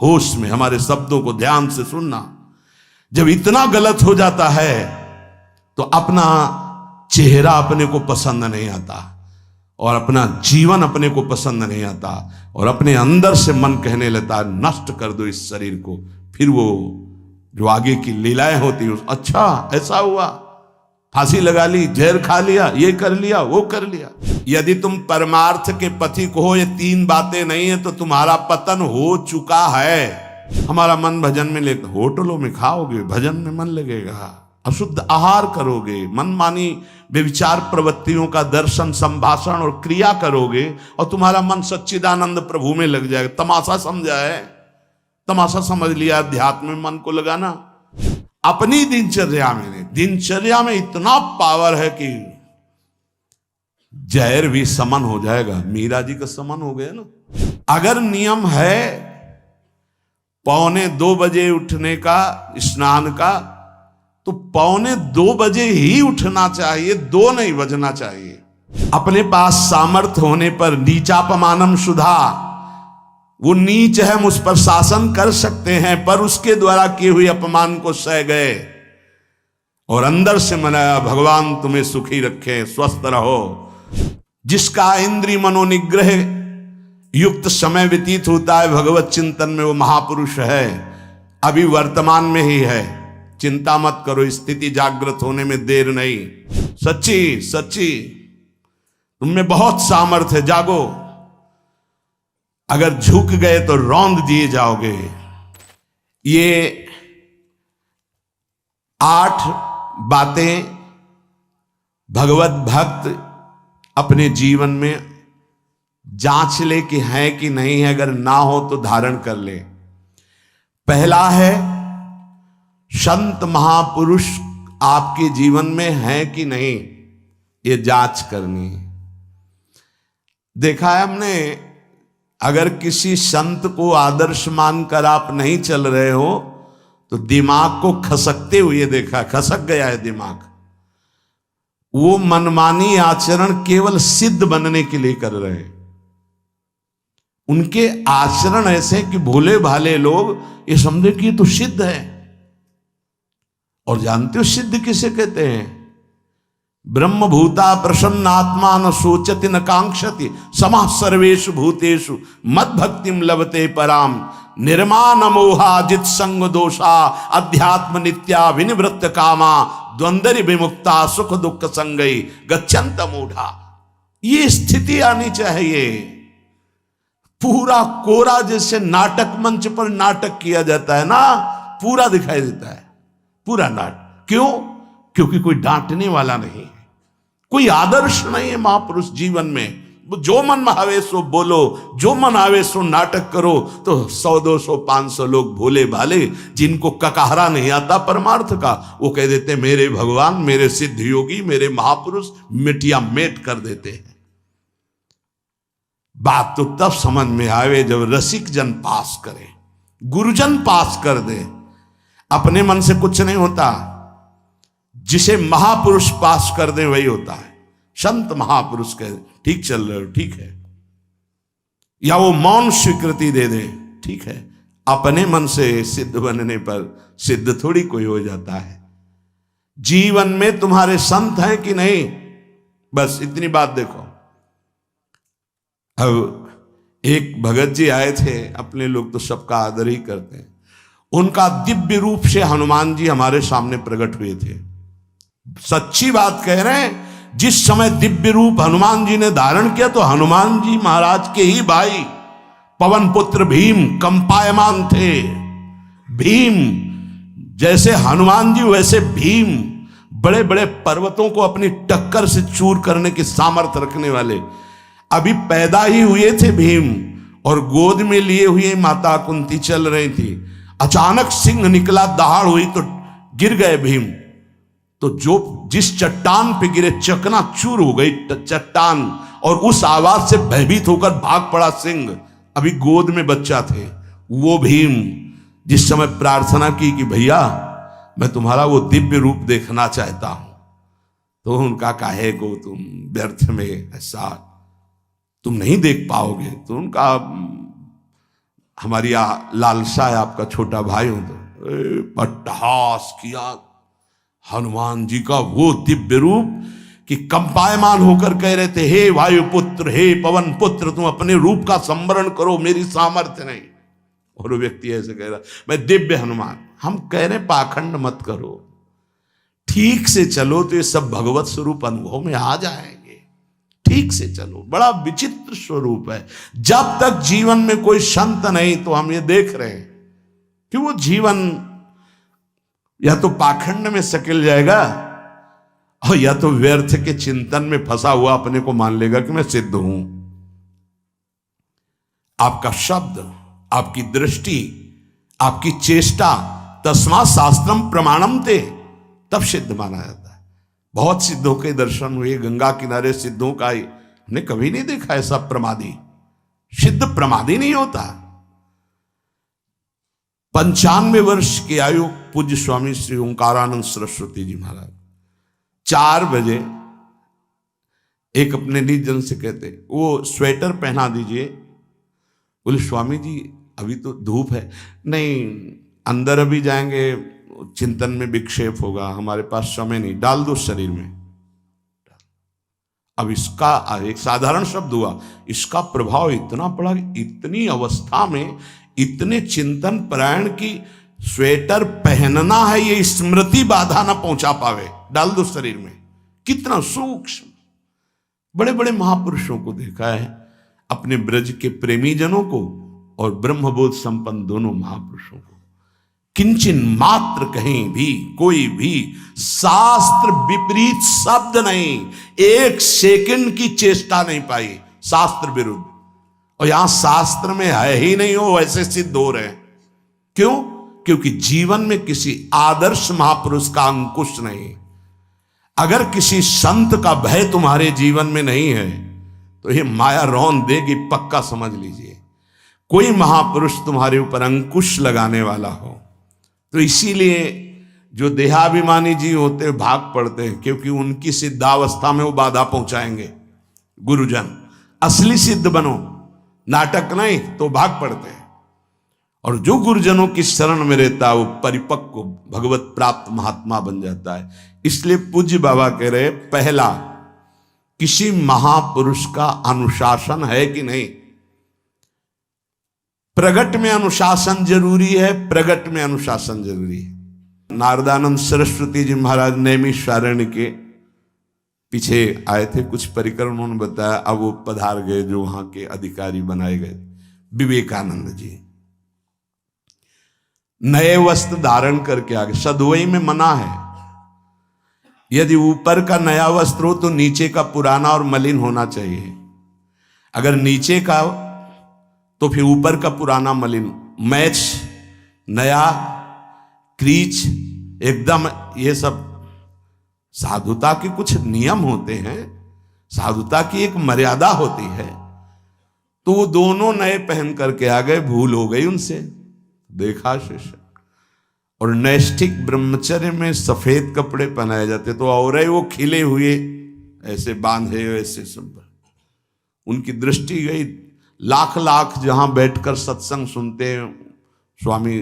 होश में हमारे शब्दों को ध्यान से सुनना। जब इतना गलत हो जाता है तो अपना चेहरा अपने को पसंद नहीं आता और अपना जीवन अपने को पसंद नहीं आता और अपने अंदर से मन कहने लगता है नष्ट कर दो इस शरीर को। फिर वो जो आगे की लीलाएं होती है, अच्छा ऐसा हुआ, फांसी लगा ली, जहर खा लिया, ये कर लिया, वो कर लिया। यदि तुम परमार्थ के पथिक हो, ये तीन बातें नहीं है तो तुम्हारा पतन हो चुका है। हमारा मन भजन में ले, होटलों में खाओगे, भजन में मन लगेगा, अशुद्ध आहार करोगे, मनमानी व्यभिचार प्रवृत्तियों का दर्शन, संभाषण और क्रिया करोगे और तुम्हारा मन सच्चिदानंद प्रभु में लग जाएगा। तमाशा समझा है, तमाशा समझ लिया अध्यात्म में मन को लगाना। अपनी दिनचर्या में इतना पावर है कि जहर भी समन हो जाएगा। मीरा जी का समन हो गया ना। अगर नियम है 1:45 बजे उठने का, स्नान का, तो 1:45 बजे ही उठना चाहिए, 2 नहीं बजना चाहिए। अपने पास सामर्थ्य होने पर नीचापमानम सुधा, वो नीच है, हम उस पर शासन कर सकते हैं, पर उसके द्वारा किए हुए अपमान को सह गए और अंदर से मनाया भगवान तुम्हें सुखी रखे, स्वस्थ रहो। जिसका इंद्रिय मनोनिग्रह युक्त समय व्यतीत होता है भगवत चिंतन में, वो महापुरुष है। अभी वर्तमान में ही है, चिंता मत करो, स्थिति जागृत होने में देर नहीं। सच्ची सच्ची तुम में बहुत सामर्थ्य है, जागो। अगर झुक गए तो रौंद दिए जाओगे। ये 8 बातें भगवत भक्त अपने जीवन में जांच ले कि है कि नहीं है, अगर ना हो तो धारण कर ले। पहला है, संत महापुरुष आपके जीवन में है कि नहीं, ये जांच करनी है। देखा है हमने, अगर किसी संत को आदर्श मानकर आप नहीं चल रहे हो तो दिमाग को खसकते हुए देखा, खसक गया है दिमाग। वो मनमानी आचरण केवल सिद्ध बनने के लिए कर रहे हैं। उनके आचरण ऐसे कि भोले भाले लोग ये समझे कि ये तो सिद्ध है। और जानते हो सिद्ध किसे कहते हैं? ब्रह्म भूता प्रसन्नात्मा न सोचति न कांक्षति समः सर्वेषु भूतेषु मद भक्तिम लभते पराम निर्माण मोहा जित संग दोषा अध्यात्म नित्या विनिवृत्त कामा द्वंद्वरि विमुक्ता सुख दुख संगई गच्छन्त मूढ़ा। ये स्थिति आनी चाहिए। पूरा कोरा, जैसे नाटक मंच पर नाटक किया जाता है ना, पूरा दिखाई देता है, पूरा नाटक। क्यों? क्योंकि कोई डांटने वाला नहीं है, कोई आदर्श नहीं है महापुरुष जीवन में। जो मन में आवे सो बोलो, जो मन आवे सो नाटक करो, तो 100 200 500 लोग भोले भाले जिनको ककाहरा नहीं आता परमार्थ का, वो कह देते मेरे भगवान, मेरे सिद्ध योगी, मेरे महापुरुष मिटिया मेट कर देते हैं। बात तो तब समझ में आवे जब रसिक जन पास करे, गुरुजन पास कर दे। अपने मन से कुछ नहीं होता, जिसे महापुरुष पास कर दे वही होता है। संत महापुरुष कहे ठीक चल रहे हो, ठीक है, या वो मौन स्वीकृति दे दे, ठीक है। अपने मन से सिद्ध बनने पर सिद्ध थोड़ी कोई हो जाता है। जीवन में तुम्हारे संत हैं कि नहीं, बस इतनी बात देखो। अब एक भगत जी आए थे, अपने लोग तो सबका आदर ही करते हैं। उनका दिव्य रूप से हनुमान जी हमारे सामने प्रकट हुए थे। सच्ची बात कह रहे हैं, जिस समय दिव्य रूप हनुमान जी ने धारण किया तो हनुमान जी महाराज के ही भाई पवन पुत्र भीम कंपायमान थे। भीम जैसे हनुमान जी वैसे भीम, बड़े बड़े पर्वतों को अपनी टक्कर से चूर करने की सामर्थ्य रखने वाले। अभी पैदा ही हुए थे भीम और गोद में लिए हुए माता कुंती चल रही थी। अचानक सिंह निकला, दहाड़ हुई तो गिर गए भीम। तो जो जिस चट्टान पे गिरे चकना चूर हो गई चट्टान, और उस आवाज से भयभीत होकर भाग पड़ा सिंह। अभी गोद में बच्चा थे। वो भीम जिस समय प्रार्थना की कि भैया मैं तुम्हारा वो दिव्य रूप देखना चाहता हूं, तो उनका काहे को तुम व्यर्थ में ऐसा तुम नहीं देख पाओगे। तो उनका हमारी लालसा है आपका छोटा भाई हूं तो पट्टहास किया हनुमान जी का वो दिव्य रूप कि कंपायमान होकर कह रहे थे, हे वायुपुत्र, हे पवन पुत्र, तुम अपने रूप का संवरण करो, मेरी सामर्थ्य नहीं। और वो व्यक्ति ऐसे कह रहा, मैं दिव्य हनुमान। हम कह रहे पाखंड मत करो, ठीक से चलो तो ये सब भगवत स्वरूप अनुभव में आ जाएंगे। ठीक से चलो, बड़ा विचित्र स्वरूप है। जब तक जीवन में कोई संत नहीं तो हम ये देख रहे हैं कि वो जीवन या तो पाखंड में सकिल जाएगा और या तो व्यर्थ के चिंतन में फंसा हुआ अपने को मान लेगा कि मैं सिद्ध हूं। आपका शब्द, आपकी दृष्टि, आपकी चेष्टा, तस्मात् शास्त्रम प्रमाणम ते, तब सिद्ध माना जाता है। बहुत सिद्धों के दर्शन हुए, गंगा किनारे सिद्धों का हमने कभी नहीं देखा ऐसा प्रमादी। सिद्ध प्रमादी नहीं होता। 95 वर्ष की आयु पूज्य स्वामी श्री ओंकारानंद सरस्वती जी महाराज 4 बजे एक अपने निज जन से कहते, वो स्वेटर पहना दीजिए। बोले स्वामी जी अभी तो धूप है। नहीं, अंदर अभी जाएंगे, चिंतन में विक्षेप होगा, हमारे पास समय नहीं, डाल दो शरीर में। अब इसका एक साधारण शब्द हुआ, इसका प्रभाव इतना पड़ा, इतनी अवस्था में इतने चिंतन परायण की स्वेटर पहनना है ये स्मृति बाधा ना पहुंचा पावे, डाल दो शरीर में। कितना सूक्ष्म। बड़े बड़े महापुरुषों को देखा है, अपने ब्रज के प्रेमी जनों को और ब्रह्मबोध संपन्न दोनों महापुरुषों को, किंचन मात्र कहीं भी कोई भी शास्त्र विपरीत शब्द नहीं, 1 सेकंड की चेष्टा नहीं पाई शास्त्र विरुद्ध। और यहां शास्त्र में है ही नहीं, हो वैसे सिद्ध हो रहे हैं। क्यों? क्योंकि जीवन में किसी आदर्श महापुरुष का अंकुश नहीं। अगर किसी संत का भय तुम्हारे जीवन में नहीं है तो ये माया रौन देगी, पक्का समझ लीजिए। कोई महापुरुष तुम्हारे ऊपर अंकुश लगाने वाला हो तो इसीलिए जो देहाभिमानी जी होते हैं भाग पड़ते हैं, क्योंकि उनकी सिद्धावस्था में वो बाधा पहुंचाएंगे गुरुजन। असली सिद्ध बनो, नाटक नहीं, तो भाग पड़ते हैं। और जो गुरुजनों की शरण में रहता है वो परिपक्व भगवत प्राप्त महात्मा बन जाता है। इसलिए पूज्य बाबा कह रहे, पहला, किसी महापुरुष का अनुशासन है कि नहीं। प्रगट में अनुशासन जरूरी है, प्रगट में अनुशासन जरूरी है। नारदानंद सरस्वती जी महाराज नैमिषारण्य के पीछे आए थे, कुछ परिक्रम उन्होंने बताया। अब वो पधार गए जो वहां के अधिकारी बनाए गए, विवेकानंद जी। नए वस्त्र धारण करके आ गए। सदवई में मना है, यदि ऊपर का नया वस्त्र हो तो नीचे का पुराना और मलिन होना चाहिए। अगर नीचे का तो फिर ऊपर का पुराना मलिन, मैच नया, क्रीच एकदम, ये सब साधुता के कुछ नियम होते हैं, साधुता की एक मर्यादा होती है। तो वो दोनों नए पहन करके आ गए, भूल हो गई उनसे, देखा शिष्य। और नैष्ठिक ब्रह्मचर्य में सफेद कपड़े पहनाए जाते, तो और वो खिले हुए ऐसे बांधे, ऐसे सब उनकी दृष्टि गई। लाख लाख जहां बैठकर सत्संग सुनते हैं स्वामी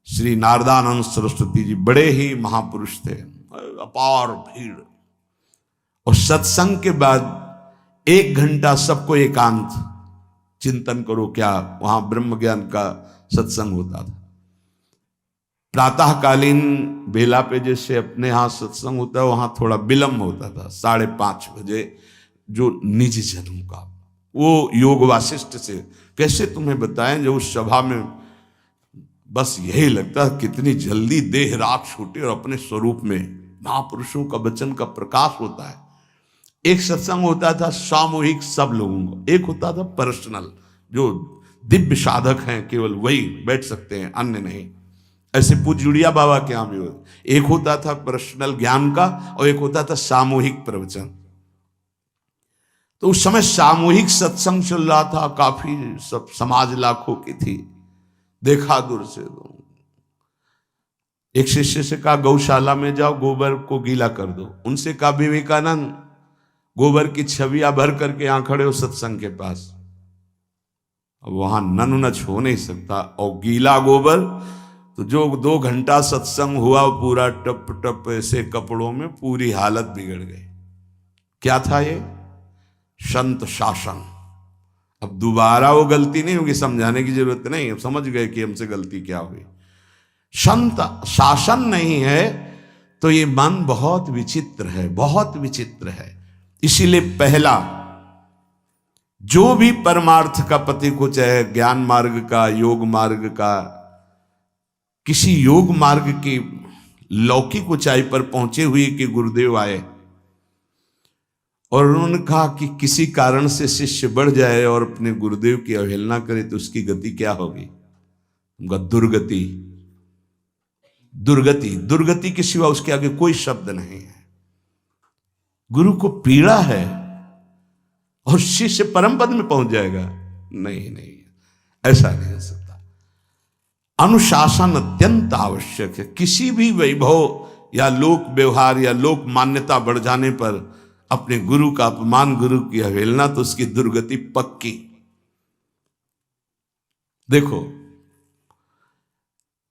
श्री नारदानंद सरस्वती जी, बड़े ही महापुरुष थे, अपार भीड़। और सत्संग के बाद 1 घंटा सबको एकांत चिंतन करो। क्या वहां ब्रह्म ज्ञान का सत्संग होता था। प्रातःकालीन बेला पे जैसे अपने यहाँ सत्संग होता है, वहां थोड़ा विलंब होता था, 5:30 बजे। जो निज जनों का वो योग वासिष्ठ से कैसे तुम्हें बताएं, जो उस सभा में बस यही लगता है कितनी जल्दी देह राख छूटे और अपने स्वरूप में महापुरुषों का वचन का प्रकाश होता है। एक सत्संग होता था सामूहिक सब लोगों को, एक होता था पर्सनल, जो दिव्य साधक हैं केवल वही बैठ सकते हैं, अन्य नहीं। ऐसे पूज्य बाबा के यहाँ भी एक होता था पर्सनल ज्ञान का और एक होता था सामूहिक प्रवचन। तो उस समय सामूहिक सत्संग चल रहा था, काफी सब समाज लाखों की थी। देखा दूर से, एक शिष्य से कहा गौशाला में जाओ, गोबर को गीला कर दो। उनसे कहा विवेकानंद गोबर की छवियां भर करके यहां खड़े हो सत्संग के पास, वहां नन नच हो नहीं सकता। और गीला गोबर तो जो 2 घंटा सत्संग हुआ पूरा टप टप ऐसे कपड़ों में पूरी हालत बिगड़ गई। क्या था ये? संत शासन। अब दोबारा वो गलती नहीं होगी, समझाने की जरूरत नहीं, अब समझ गए कि हमसे गलती क्या हुई। संत शासन नहीं है तो ये मन बहुत विचित्र है, बहुत विचित्र है। इसीलिए पहला जो भी परमार्थ का पति को, चाहे ज्ञान मार्ग का, योग मार्ग का, किसी योग मार्ग की लौकिक ऊंचाई पर पहुंचे हुए कि गुरुदेव आए और उन्होंने कहा कि किसी कारण से शिष्य बढ़ जाए और अपने गुरुदेव की अवहेलना करे तो उसकी गति क्या होगी? उनका दुर्गति। दुर्गति, दुर्गति के सिवा उसके आगे कोई शब्द नहीं है। गुरु को पीड़ा है और शिष्य परम पद में पहुंच जाएगा? नहीं नहीं, ऐसा नहीं हो सकता। अनुशासन अत्यंत आवश्यक है। किसी भी वैभव या लोक व्यवहार या लोक मान्यता बढ़ जाने पर अपने गुरु का अपमान, गुरु की अवहेलना, तो उसकी दुर्गति पक्की। देखो,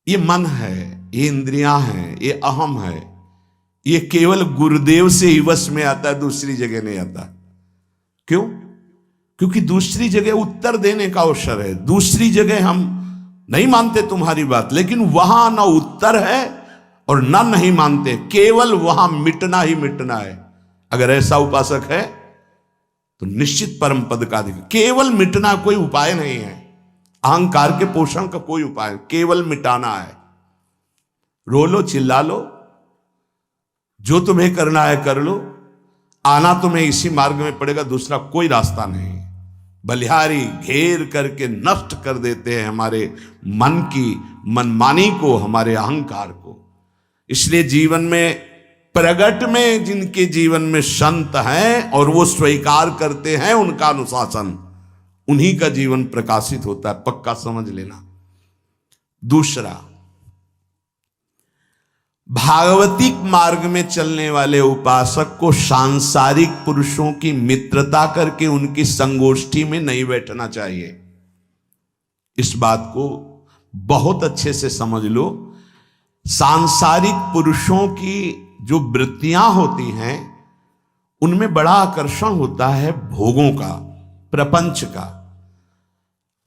ये मन है, ये इंद्रियां हैं, ये अहम है, ये केवल गुरुदेव से ही वश में आता है, दूसरी जगह नहीं आता। क्यों? क्योंकि दूसरी जगह उत्तर देने का अवसर है। दूसरी जगह हम नहीं मानते तुम्हारी बात, लेकिन वहां ना उत्तर है और ना नहीं मानते, केवल वहां मिटना ही मिटना है। अगर ऐसा उपासक है तो निश्चित परम पद का अधिकार। केवल मिटना कोई उपाय नहीं है, अहंकार के पोषण का कोई उपाय, केवल मिटाना है। रो लो, चिल्ला लो, जो तुम्हें करना है कर लो, आना तुम्हें इसी मार्ग में पड़ेगा, दूसरा कोई रास्ता नहीं। बलिहारी घेर करके नष्ट कर देते हैं हमारे मन की मनमानी को, हमारे अहंकार को। इसलिए जीवन में प्रगट में जिनके जीवन में संत हैं और वो स्वीकार करते हैं उनका अनुशासन, उन्हीं का जीवन प्रकाशित होता है, पक्का समझ लेना। दूसरा, भागवतिक मार्ग में चलने वाले उपासक को सांसारिक पुरुषों की मित्रता करके उनकी संगोष्ठी में नहीं बैठना चाहिए। इस बात को बहुत अच्छे से समझ लो। सांसारिक पुरुषों की जो वृत्तियां होती हैं उनमें बड़ा आकर्षण होता है भोगों का, प्रपंच का।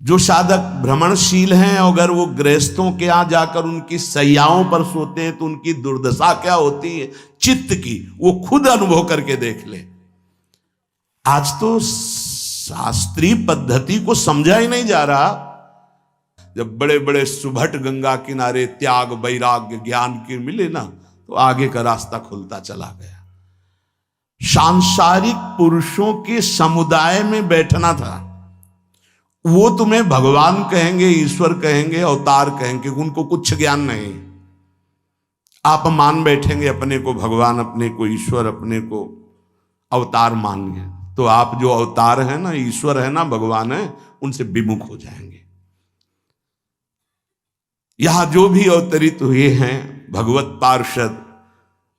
जो साधक भ्रमणशील हैं, अगर वो गृहस्थों के यहां जाकर उनकी सैयाओं पर सोते हैं तो उनकी दुर्दशा क्या होती है चित्त की, वो खुद अनुभव करके देख ले। आज तो शास्त्रीय पद्धति को समझा ही नहीं जा रहा। जब बड़े बड़े सुभट गंगा किनारे त्याग, वैराग्य, ज्ञान के मिले ना, तो आगे का रास्ता खुलता चला गया। सांसारिक पुरुषों के समुदाय में बैठना था। वो तुम्हें भगवान कहेंगे, ईश्वर कहेंगे, अवतार कहेंगे, उनको कुछ ज्ञान नहीं। आप मान बैठेंगे अपने को भगवान, अपने को ईश्वर, अपने को अवतार मानिए, तो आप जो अवतार है ना, ईश्वर है ना, भगवान है, उनसे विमुख हो जाएंगे। यहां जो भी अवतरित हुए हैं भगवत पार्षद,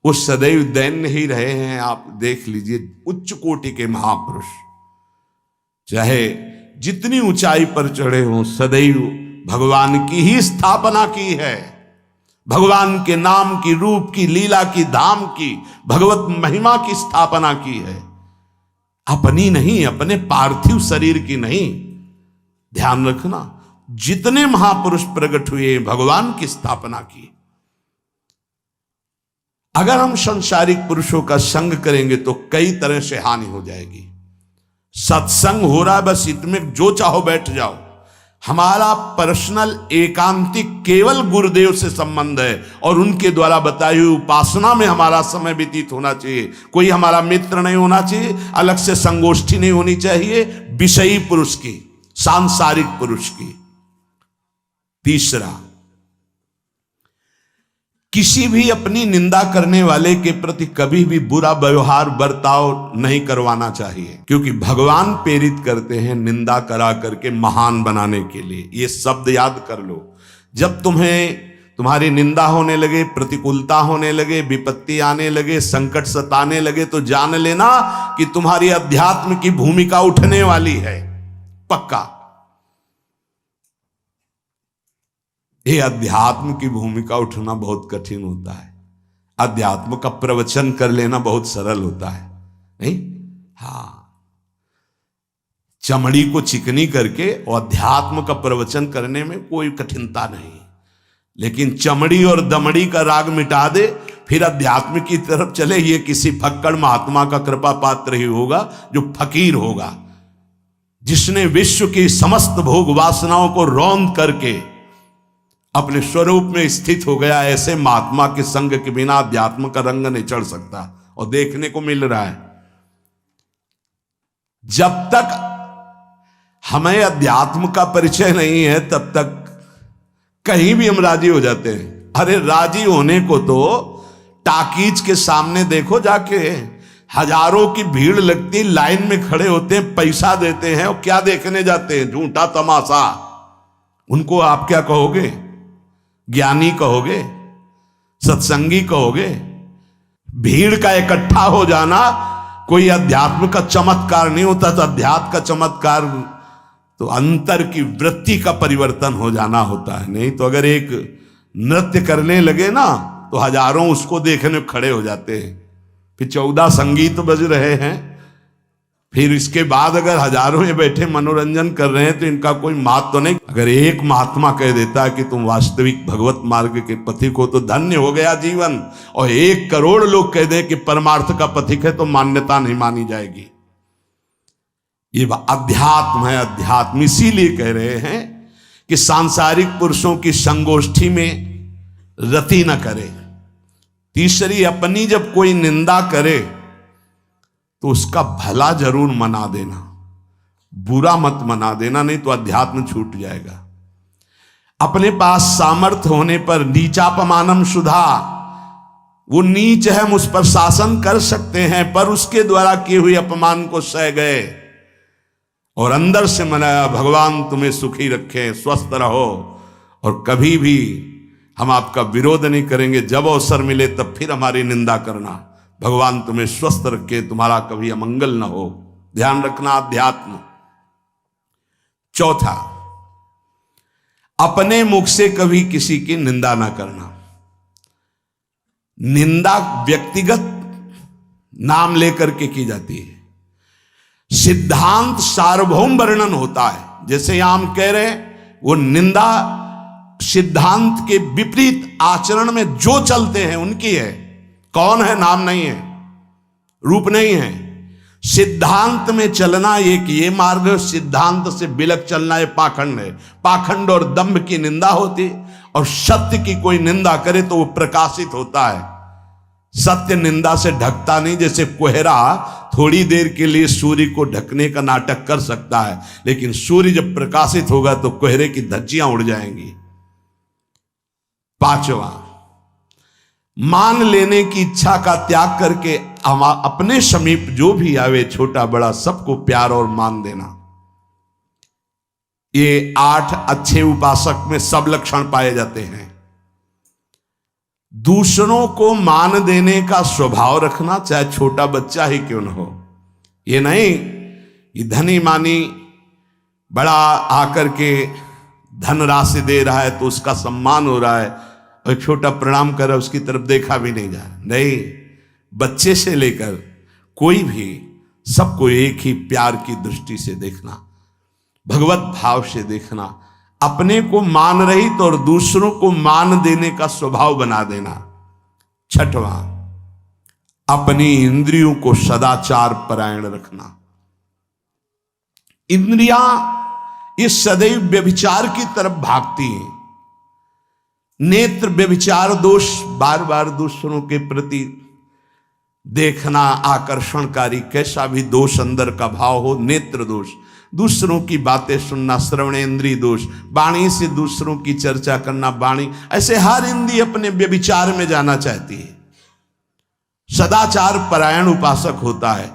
वो सदैव दैन्य ही रहे हैं। आप देख लीजिए, उच्च कोटि के महापुरुष चाहे जितनी ऊंचाई पर चढ़े हों, सदैव भगवान की ही स्थापना की है। भगवान के नाम की, रूप की, लीला की, धाम की, भगवत महिमा की स्थापना की है, अपनी नहीं, अपने पार्थिव शरीर की नहीं। ध्यान रखना, जितने महापुरुष प्रकट हुए भगवान की स्थापना की। अगर हम संसारिक पुरुषों का संग करेंगे तो कई तरह से हानि हो जाएगी। सत्संग हो रहा है, बस इतने जो चाहो बैठ जाओ। हमारा पर्सनल एकांतिक केवल गुरुदेव से संबंध है और उनके द्वारा बताई हुई उपासना में हमारा समय व्यतीत होना चाहिए। कोई हमारा मित्र नहीं होना चाहिए, अलग से संगोष्ठी नहीं होनी चाहिए विषयी पुरुष की, सांसारिक पुरुष की। तीसरा, किसी भी अपनी निंदा करने वाले के प्रति कभी भी बुरा व्यवहार बर्ताव नहीं करवाना चाहिए, क्योंकि भगवान प्रेरित करते हैं निंदा करा करके महान बनाने के लिए। ये शब्द याद कर लो। जब तुम्हारी निंदा होने लगे, प्रतिकूलता होने लगे, विपत्ति आने लगे, संकट सताने लगे, तो जान लेना कि तुम्हारी अध्यात्म की भूमिका उठने वाली है, पक्का। ये अध्यात्म की भूमिका उठना बहुत कठिन होता है। अध्यात्म का प्रवचन कर लेना बहुत सरल होता है, नहीं? हाँ, चमड़ी को चिकनी करके और अध्यात्म का प्रवचन करने में कोई कठिनता नहीं, लेकिन चमड़ी और दमड़ी का राग मिटा दे फिर अध्यात्म की तरफ चले, ये किसी फक्कड़ महात्मा का कृपा पात्र ही होगा जो फकीर होगा, जिसने विश्व की समस्त भोग वासनाओं को रौंद करके अपने स्वरूप में स्थित हो गया। ऐसे महात्मा के संग के बिना अध्यात्म का रंग नहीं चढ़ सकता, और देखने को मिल रहा है। जब तक हमें अध्यात्म का परिचय नहीं है तब तक कहीं भी हम राजी हो जाते हैं। अरे राजी होने को तो टाकीज के सामने देखो जाके, हजारों की भीड़ लगती, लाइन में खड़े होते हैं, पैसा देते हैं, और क्या देखने जाते हैं? झूठा तमाशा। उनको आप क्या कहोगे? ज्ञानी कहोगे? सत्संगी कहोगे? भीड़ का इकट्ठा हो जाना कोई अध्यात्म का चमत्कार नहीं होता। तो अध्यात्म का चमत्कार तो अंतर की वृत्ति का परिवर्तन हो जाना होता है। नहीं तो अगर एक नृत्य करने लगे ना तो हजारों उसको देखने खड़े हो जाते हैं। फिर 14 संगीत बज रहे हैं, फिर इसके बाद अगर हजारों में बैठे मनोरंजन कर रहे हैं तो इनका कोई महत्व तो नहीं। अगर एक महात्मा कह देता है कि तुम वास्तविक भगवत मार्ग के पथिक हो तो धन्य हो गया जीवन, और 1 करोड़ लोग कह दें कि परमार्थ का पथिक है तो मान्यता नहीं मानी जाएगी। ये अध्यात्म है। अध्यात्म इसीलिए कह रहे हैं कि सांसारिक पुरुषों की संगोष्ठी में रति न करे। तीसरी, अपनी जब कोई निंदा करे तो उसका भला जरूर मना देना, बुरा मत मना देना, नहीं तो अध्यात्म छूट जाएगा। अपने पास सामर्थ्य होने पर नीचापमानम सुधा, वो नीच है, हम उस पर शासन कर सकते हैं, पर उसके द्वारा किए हुए अपमान को सह गए और अंदर से मनाया, भगवान तुम्हें सुखी रखें, स्वस्थ रहो, और कभी भी हम आपका विरोध नहीं करेंगे। जब अवसर मिले तब फिर हमारी निंदा करना, भगवान तुम्हें स्वस्थ रखे, तुम्हारा कभी अमंगल न हो। ध्यान रखना अध्यात्म। चौथा, अपने मुख से कभी किसी की निंदा ना करना। निंदा व्यक्तिगत नाम लेकर के की जाती है, सिद्धांत सार्वभौम वर्णन होता है। जैसे यहां हम कह रहे हैं, वो निंदा सिद्धांत के विपरीत आचरण में जो चलते हैं उनकी है। कौन है? नाम नहीं है, रूप नहीं है। सिद्धांत में चलना एक ये मार्ग, सिद्धांत से बिलक चलना ये पाखंड है। पाखंड और दंभ की निंदा होती, और सत्य की कोई निंदा करे तो वो प्रकाशित होता है। सत्य निंदा से ढकता नहीं। जैसे कोहरा थोड़ी देर के लिए सूर्य को ढकने का नाटक कर सकता है, लेकिन सूर्य जब प्रकाशित होगा तो कोहरे की धज्जियां उड़ जाएंगी। पांचवा, मान लेने की इच्छा का त्याग करके अपने समीप जो भी आवे, छोटा बड़ा सबको प्यार और मान देना। ये 8 अच्छे उपासक में सब लक्षण पाए जाते हैं। दूसरों को मान देने का स्वभाव रखना, चाहे छोटा बच्चा ही क्यों न हो। ये नहीं कि धनी मानी बड़ा आकर के धन राशि दे रहा है तो उसका सम्मान हो रहा है, और छोटा प्रणाम कर रहा है उसकी तरफ देखा भी नहीं जा रहा। नहीं, बच्चे से लेकर कोई भी सबको एक ही प्यार की दृष्टि से देखना, भगवत भाव से देखना। अपने को मान रहित और दूसरों को मान देने का स्वभाव बना देना। छठवां, अपनी इंद्रियों को सदाचार परायण रखना। इंद्रियां ये सदैव व्यभिचार की तरफ भागती हैं। नेत्र व्यभिचार दोष, बार बार दूसरों के प्रति देखना आकर्षणकारी, कैसा भी दोष अंदर का भाव हो, नेत्र दोष। दूसरों की बातें सुनना, श्रवणेन्द्रिय दोष। वाणी से दूसरों की चर्चा करना, वाणी, ऐसे हर इंद्रिय अपने व्यभिचार में जाना चाहती है। सदाचार परायण उपासक होता है।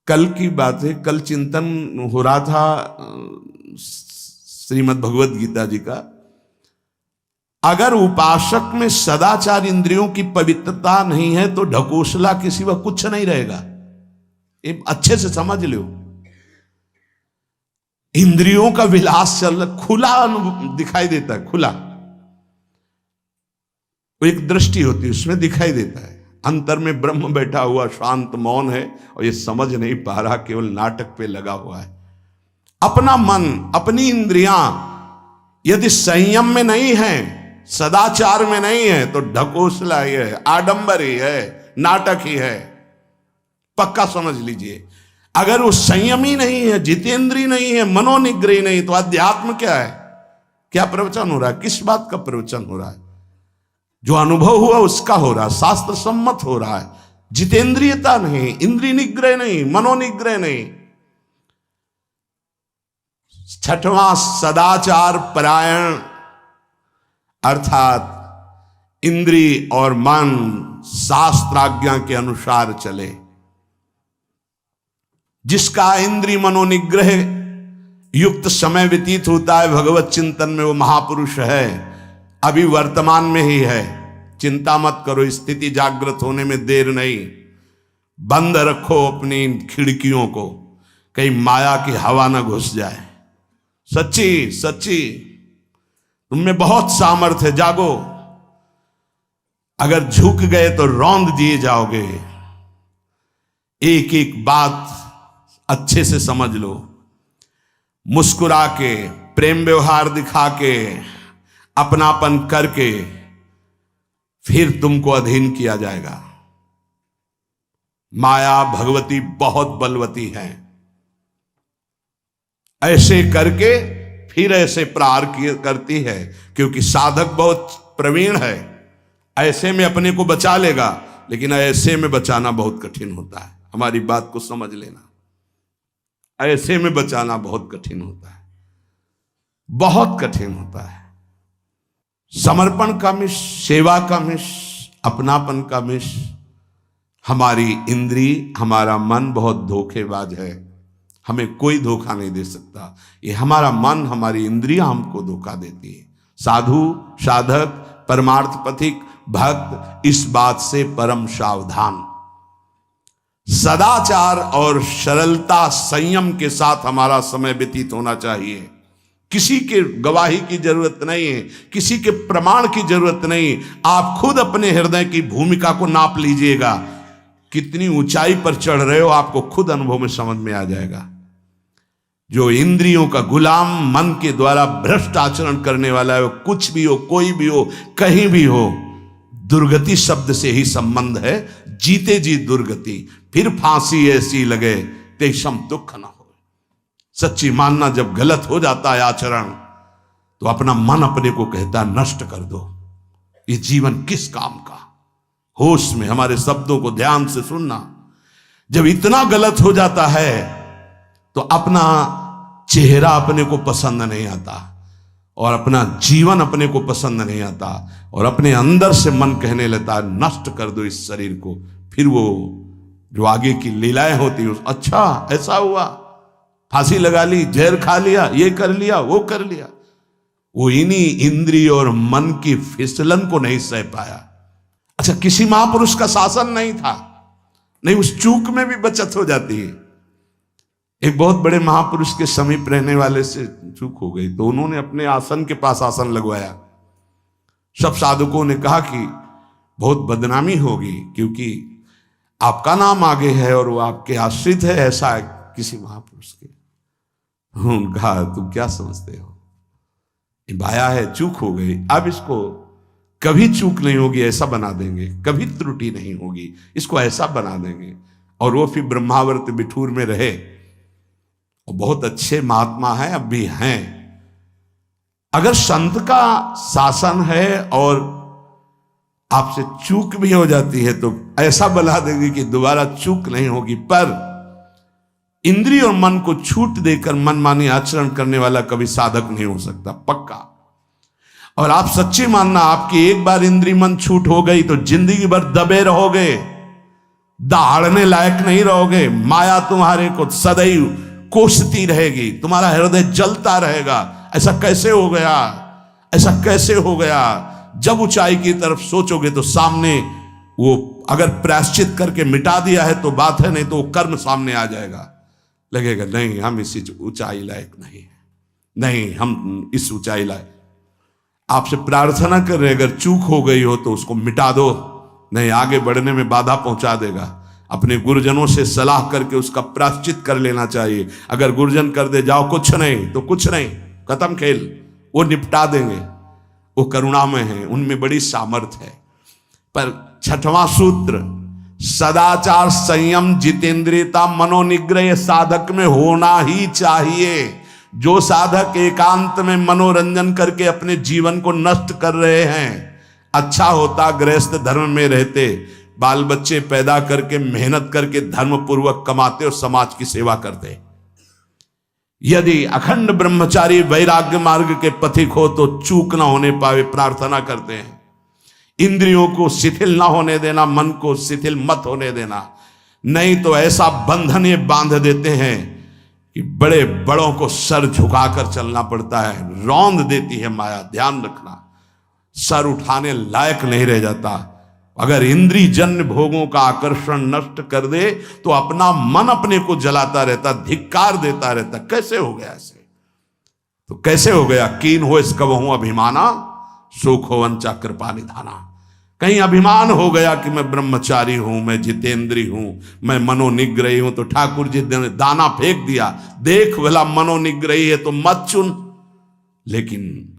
कल की बात है, कल चिंतन हो रहा था श्रीमद् भगवत गीता जी का। अगर उपासक में सदाचार इंद्रियों की पवित्रता नहीं है तो ढकोसला के सिवा कुछ नहीं रहेगा। ये अच्छे से समझ लो। इंद्रियों का विलास चल रहा, खुला दिखाई देता है, खुला। वो एक दृष्टि होती है, उसमें दिखाई देता है। अंतर में ब्रह्म बैठा हुआ शांत मौन है और ये समझ नहीं पा रहा, केवल नाटक पे लगा हुआ है। अपना मन, अपनी इंद्रियां यदि संयम में नहीं है, सदाचार में नहीं है, तो ढकोसला ही है, आडंबर ही है, नाटक ही है। पक्का समझ लीजिए। अगर वो संयमी नहीं है, जितेंद्रीय नहीं है, मनोनिग्रही नहीं, तो अध्यात्म क्या है? क्या प्रवचन हो रहा है? किस बात का प्रवचन हो रहा है? जो अनुभव हुआ उसका हो रहा है, शास्त्र सम्मत हो रहा है। जितेंद्रियता नहीं, इंद्रिय निग्रह नहीं, मनोनिग्रह नहीं। छठवां, सदाचार परायण, अर्थात इंद्रिय और मन शास्त्राज्ञा के अनुसार चले। जिसका इंद्रिय मनोनिग्रह युक्त समय व्यतीत होता है भगवत चिंतन में, वो महापुरुष है। अभी वर्तमान में ही है, चिंता मत करो, स्थिति जागृत होने में देर नहीं। बंद रखो अपनी खिड़कियों को, कहीं माया की हवा ना घुस जाए। सच्ची सच्ची तुम में बहुत सामर्थ्य है, जागो। अगर झुक गए तो रौंद दिए जाओगे। एक एक बात अच्छे से समझ लो। मुस्कुरा के, प्रेम व्यवहार दिखा के, अपनापन करके फिर तुमको अधीन किया जाएगा। माया भगवती बहुत बलवती है। ऐसे करके फिर ऐसे प्रहार करती है, क्योंकि साधक बहुत प्रवीण है। ऐसे में अपने को बचा लेगा, लेकिन ऐसे में बचाना बहुत कठिन होता है। हमारी बात को समझ लेना, ऐसे में बचाना बहुत कठिन होता है, बहुत कठिन होता है। समर्पण का मिश, सेवा का मिश, अपनापन का मिश। हमारी इंद्री, हमारा मन बहुत धोखेबाज है। हमें कोई धोखा नहीं दे सकता। ये हमारा मन, हमारी इंद्रियां हमको धोखा देती है। साधु, साधक, परमार्थ पथिक, भक्त इस बात से परम सावधान। सदाचार और सरलता, संयम के साथ हमारा समय व्यतीत होना चाहिए। किसी के गवाही की जरूरत नहीं है, किसी के प्रमाण की जरूरत नहीं। आप खुद अपने हृदय की भूमिका को नाप लीजिएगा। कितनी ऊंचाई पर चढ़ रहे हो, आपको खुद अनुभव में समझ में आ जाएगा। जो इंद्रियों का गुलाम, मन के द्वारा भ्रष्ट आचरण करने वाला है, वो कुछ भी हो, कोई भी हो, कहीं भी हो, दुर्गति शब्द से ही संबंध है। जीते जी दुर्गति, फिर फांसी ऐसी लगे तेषम दुख न हो। सच्ची मानना, जब गलत हो जाता है आचरण, तो अपना मन अपने को कहता है नष्ट कर दो, ये जीवन किस काम का। होश में हमारे शब्दों को ध्यान से सुनना। जब इतना गलत हो जाता है तो अपना चेहरा अपने को पसंद नहीं आता, और अपना जीवन अपने को पसंद नहीं आता, और अपने अंदर से मन कहने लगता है नष्ट कर दो इस शरीर को। फिर वो जो आगे की लीलाएं होती, अच्छा ऐसा हुआ, फांसी लगा ली, जहर खा लिया, ये कर लिया, वो कर लिया। वो इन्हीं इंद्रिय और मन की फिसलन को नहीं सह पाया। अच्छा, किसी महापुरुष का शासन नहीं था, नहीं, उस चूक में भी बचत हो जाती है। एक बहुत बड़े महापुरुष के समीप रहने वाले से चूक हो गई, तो उन्होंने अपने आसन के पास आसन लगवाया। सब साधुकों ने कहा कि बहुत बदनामी होगी, क्योंकि आपका नाम आगे है और वो आपके आश्रित है, ऐसा है किसी महापुरुष के। उन्होंने कहा तुम क्या समझते हो, ये बाया है, चूक हो गई, अब इसको कभी चूक नहीं होगी ऐसा बना देंगे, कभी त्रुटि नहीं होगी, इसको ऐसा बना देंगे। और वो फिर ब्रह्मावर्त बिठूर में रहे, और बहुत अच्छे महात्मा हैं, अब भी हैं। अगर संत का शासन है और आपसे चूक भी हो जाती है तो ऐसा बना देंगे कि दोबारा चूक नहीं होगी। पर इंद्रिय और मन को छूट देकर मनमानी आचरण करने वाला कभी साधक नहीं हो सकता, पक्का। और आप सच्ची मानना, आपकी एक बार इंद्रिय मन छूट हो गई तो जिंदगी भर दबे रहोगे, दहाड़ने लायक नहीं रहोगे। माया तुम्हारे को सदैव कोसती रहेगी, तुम्हारा हृदय जलता रहेगा। ऐसा कैसे हो गया, ऐसा कैसे हो गया। जब ऊंचाई की तरफ सोचोगे तो सामने वो अगर प्रायश्चित करके मिटा दिया है तो बात है, नहीं तो वो कर्म सामने आ जाएगा। लगेगा नहीं हम इस ऊंचाई लायक नहीं है, नहीं हम इस ऊंचाई लायक। आपसे प्रार्थना कर रहे, अगर चूक हो गई हो तो उसको मिटा दो, नहीं आगे बढ़ने में बाधा पहुंचा देगा। अपने गुरुजनों से सलाह करके उसका प्रायश्चित कर लेना चाहिए। अगर गुरुजन कर दे जाओ कुछ नहीं तो कुछ नहीं, खत्म खेल, वो निपटा देंगे, वो करुणामय है, उनमें बड़ी सामर्थ्य है। पर छठवां सूत्र, सदाचार संयम जितेंद्रियता मनोनिग्रह साधक में होना ही चाहिए। जो साधक एकांत में मनोरंजन करके अपने जीवन को नष्ट कर रहे हैं, अच्छा होता गृहस्थ धर्म में रहते, बाल बच्चे पैदा करके मेहनत करके धर्म पूर्वक कमाते और समाज की सेवा करते। यदि अखंड ब्रह्मचारी वैराग्य मार्ग के पथिक हो तो चूक ना होने पावे प्रार्थना करते हैं। इंद्रियों को शिथिल ना होने देना, मन को शिथिल मत होने देना, नहीं तो ऐसा बंधन ये बांध देते हैं कि बड़े बड़ों को सर झुकाकर चलना पड़ता है, रौंद देती है माया। ध्यान रखना, सर उठाने लायक नहीं रह जाता। अगर इंद्रिय जन्य भोगों का आकर्षण नष्ट कर दे तो अपना मन अपने को जलाता रहता, धिक्कार देता रहता। कैसे हो गया ऐसे? तो कैसे हो गया? कीन हो इसका वहू अभिमाना, सुख हो वंचा कृपा निधाना। कहीं अभिमान हो गया कि मैं ब्रह्मचारी हूं, मैं जितेंद्री हूं, मैं मनोनिग्रही हूं, तो ठाकुर जी ने दाना फेंक दिया, देख भला मनोनिग्रही है तो मत चुन। लेकिन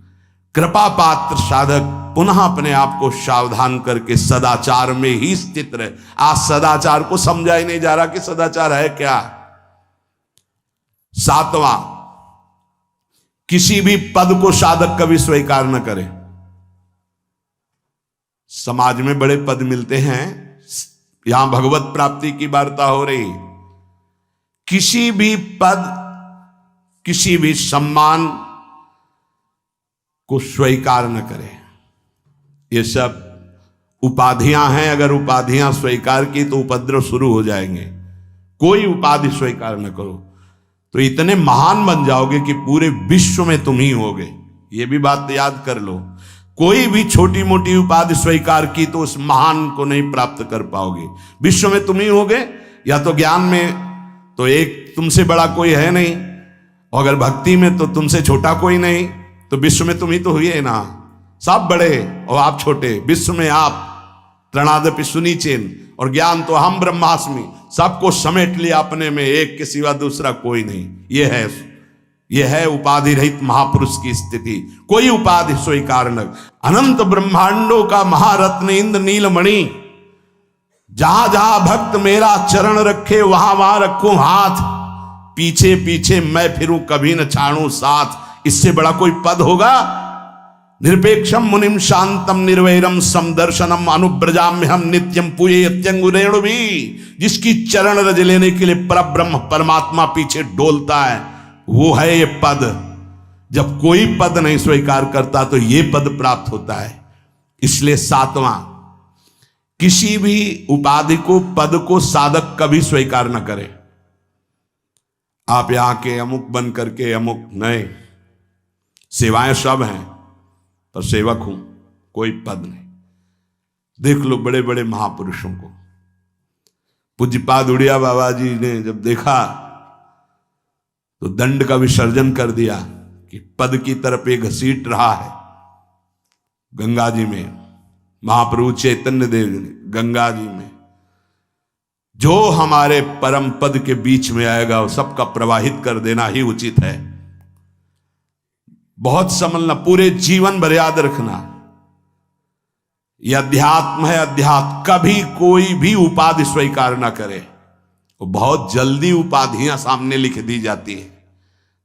कृपा पात्र साधक पुनः अपने आप को सावधान करके सदाचार में ही स्थित रहे। आज सदाचार को समझा ही नहीं जा रहा कि सदाचार है क्या। सातवां, किसी भी पद को साधक कभी स्वीकार न करे। समाज में बड़े पद मिलते हैं, यहां भगवत प्राप्ति की वार्ता हो रही। किसी भी पद, किसी भी सम्मान को स्वीकार न करें। ये सब उपाधियां हैं, अगर उपाधियां स्वीकार की तो उपद्रव शुरू हो जाएंगे। कोई उपाधि स्वीकार न करो तो इतने महान बन जाओगे कि पूरे विश्व में तुम ही होगे। ये भी बात याद कर लो, कोई भी छोटी मोटी उपाधि स्वीकार की तो उस महान को नहीं प्राप्त कर पाओगे। विश्व में तुम ही होगे, या तो ज्ञान में तो एक तुमसे बड़ा कोई है नहीं, और अगर भक्ति में तो तुमसे छोटा कोई नहीं, तो विश्व में तुम ही तो हुए ना। सब बड़े और आप छोटे, विश्व में आप त्रणादपि सुनीचेन, और ज्ञान तो हम ब्रह्मास्मि, सबको समेट लिया अपने में, एक के सिवा दूसरा कोई नहीं। यह है उपाधि रहित महापुरुष की स्थिति। कोई उपाधि स्वीकार न। अनंत ब्रह्मांडों का महारत्न इंद्र नीलमणि, जहां जहां भक्त मेरा चरण रखे वहां वहां रखूं हाथ, पीछे पीछे मैं फिरूं कभी न छाड़ूं साथ। इससे बड़ा कोई पद होगा? निरपेक्षम मुनिम शांतम निर्वैरम समदर्शनम अनुब्रजाम्य हम नित्यम पूये यत्यंगुरेणु भी। जिसकी चरण रज लेने के लिए परब्रह्म परमात्मा पीछे डोलता है, वो है ये पद। जब कोई पद नहीं स्वीकार करता तो ये पद प्राप्त होता है। इसलिए सातवां, किसी भी उपाधि को, पद को साधक कभी स्वीकार न करे। आप यहां के अमुक बन करके अमुक नहीं, सेवाएं सब हैं पर सेवक हूं, कोई पद नहीं। देख लो बड़े बड़े महापुरुषों को। पूज्यपाद उड़िया बाबा जी ने जब देखा तो दंड का विसर्जन कर दिया कि पद की तरफ एक घसीट रहा है। गंगा जी में महाप्रभु चैतन्य देव ने गंगा जी में जो हमारे परम पद के बीच में आएगा वो सबका प्रवाहित कर देना ही उचित है। बहुत समझना, पूरे जीवन भर याद रखना, यह अध्यात्म है। अध्यात्म कभी कोई भी उपाधि स्वीकार ना करे। तो बहुत जल्दी उपाधियां सामने लिख दी जाती है,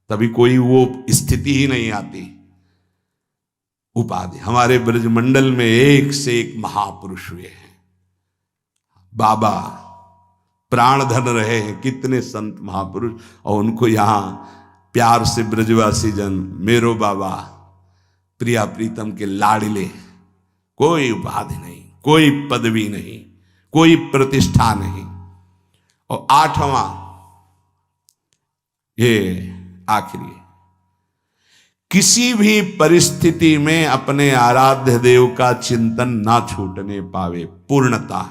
तभी कोई वो स्थिति ही नहीं आती। उपाधि, हमारे ब्रजमंडल में एक से एक महापुरुष हुए हैं। बाबा प्राण धन रहे हैं, कितने संत महापुरुष, और उनको यहां प्यार से ब्रजवासी जन मेरो बाबा प्रिया प्रीतम के लाडले। कोई उपाधि नहीं, कोई पदवी नहीं, कोई प्रतिष्ठा नहीं। और आठवां, ये आखिरी, किसी भी परिस्थिति में अपने आराध्य देव का चिंतन ना छूटने पावे, पूर्णता।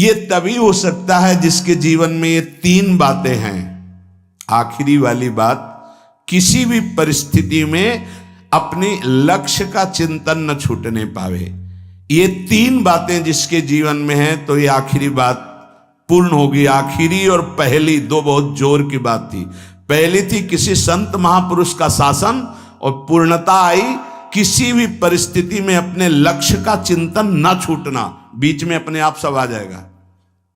ये तभी हो सकता है जिसके जीवन में ये तीन बातें हैं। आखिरी वाली बात, किसी भी परिस्थिति में अपने लक्ष्य का चिंतन न छूटने पावे। ये तीन बातें जिसके जीवन में हैं तो ये आखिरी बात पूर्ण होगी। आखिरी और पहली दो बहुत जोर की बात थी। पहली थी किसी संत महापुरुष का शासन, और पूर्णता आई किसी भी परिस्थिति में अपने लक्ष्य का चिंतन न छूटना। बीच में अपने आप सब आ जाएगा।